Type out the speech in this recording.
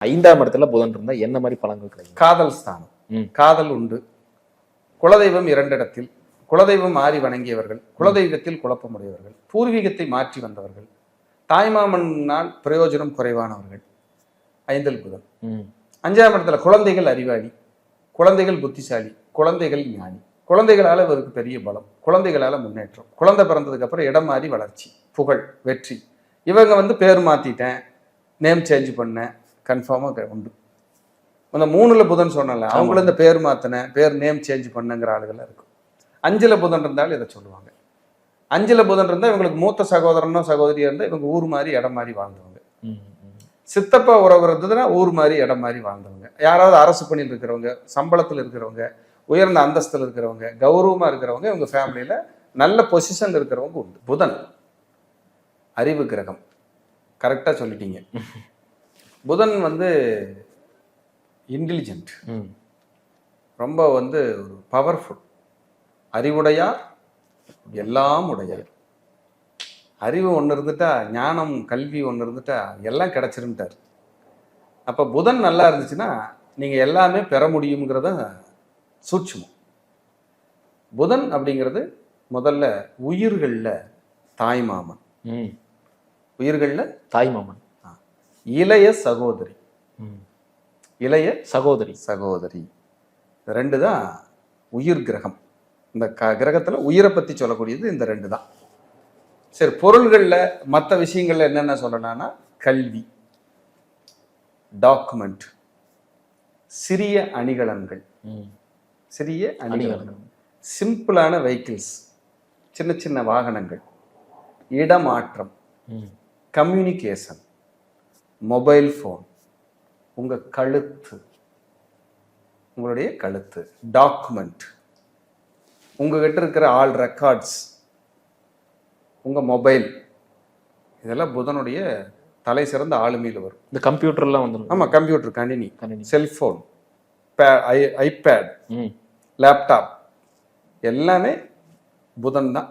5ஆம் இடத்துல புதன் இருந்தா என்ன மாதிரி பலன்கள் கிடைக்கும்? காதல் ஸ்தானம், காதல் உண்டு. குலதெய்வம் 2 இடத்தில், குலதெய்வம் மாறி வணங்கியவர்கள், குலதெய்வத்தில் குழப்பமுடையவர்கள், பூர்வீகத்தை மாற்றி வந்தவர்கள், தாய்மாமனால் பிரயோஜனம் குறைவானவர்கள். 5ல் புதன். 5ஆம் இடத்துல குழந்தைகள் அறிவாளி, குழந்தைகள் புத்திசாலி, குழந்தைகள் ஞானி, குழந்தைகளால இவருக்கு பெரிய பலம், குழந்தைகளால முன்னேற்றம், குழந்தை பிறந்ததுக்கு அப்புறம் இடம் மாறி வளர்ச்சி, புகழ், வெற்றி. இவங்க பேர் மாத்திட்டேன், நேம் சேஞ்ச் பண்ணேன், கன்ஃபார்மாக உண்டு. அந்த 3ல் புதன் சொன்னல, அவங்களும் இந்த பேர் மாத்தின, பேர் நேம் சேஞ்ச் பண்ணுங்கிற ஆளுகள் இருக்கும். 5ல் புதன் இருந்தாலும் இதை சொல்லுவாங்க. 5ல் புதன் இருந்தால் இவங்களுக்கு மூத்த சகோதரனோ சகோதரியா இருந்தால் இவங்க ஊர் மாதிரி இடம் மாதிரி வாழ்ந்தவங்க. சித்தப்பா உறவு இருந்ததுன்னா ஊர் மாதிரி இடம் மாதிரி வாழ்ந்தவங்க. யாராவது அரசு பணியில் இருக்கிறவங்க, சம்பளத்தில் இருக்கிறவங்க, உயர்ந்த அந்தஸ்தில் இருக்கிறவங்க, கௌரவமா இருக்கிறவங்க, இவங்க ஃபேமிலியில நல்ல பொசிஷன்ல இருக்கிறவங்க உண்டு. புதன் அறிவு கிரகம், கரெக்டா சொல்லிட்டீங்க. புதன் இன்டெலிஜென்ட், ரொம்ப ஒரு பவர்ஃபுல், அறிவுடையார், எல்லாம் உடையார். அறிவு ஒன்று இருந்துட்டா, ஞானம் கல்வி ஒன்று இருந்துட்டா எல்லாம் கிடைச்சிருந்தார். அப்போ புதன் நல்லா இருந்துச்சுன்னா நீங்க எல்லாமே பெற முடியுங்கிறத சூட்சுமம். புதன் அப்படிங்கிறது முதல்ல உயிர்களில் தாய்மாமன், உயிர்களில் தாய்மாமன், இளைய சகோதரி, இளைய சகோதரி, சகோதரி 2 தான் உயிர் கிரகம். இந்த கிரகத்தில் உயிரை பற்றி சொல்லக்கூடியது இந்த 2 தான். சரி, பொருள்களில் மற்ற விஷயங்கள்ல என்னென்ன சொல்லலாம்னா கல்வி, டாக்குமெண்ட், சிறிய அணிகலன்கள், சிறிய அணிகலன்கள், சிம்பிளான வெஹிக்கிள்ஸ், சின்ன சின்ன வாகனங்கள், இடமாற்றம், கம்யூனிகேஷன், மொபைல் ஃபோன், உங்கள் கழுத்து, உங்களுடைய கழுத்து, டாக்குமெண்ட், உங்ககிட்ட இருக்கிற ஆல் ரெக்கார்ட்ஸ், உங்கள் மொபைல், இதெல்லாம் புதனுடைய தலை சிறந்த ஆளுமையில் வரும். இந்த கம்ப்யூட்டர்லாம் வந்துடும். ஆமாம், கம்ப்யூட்டர், கணினி, செல்ஃபோன், ஐபேட், லேப்டாப் எல்லாமே புதன் தான்.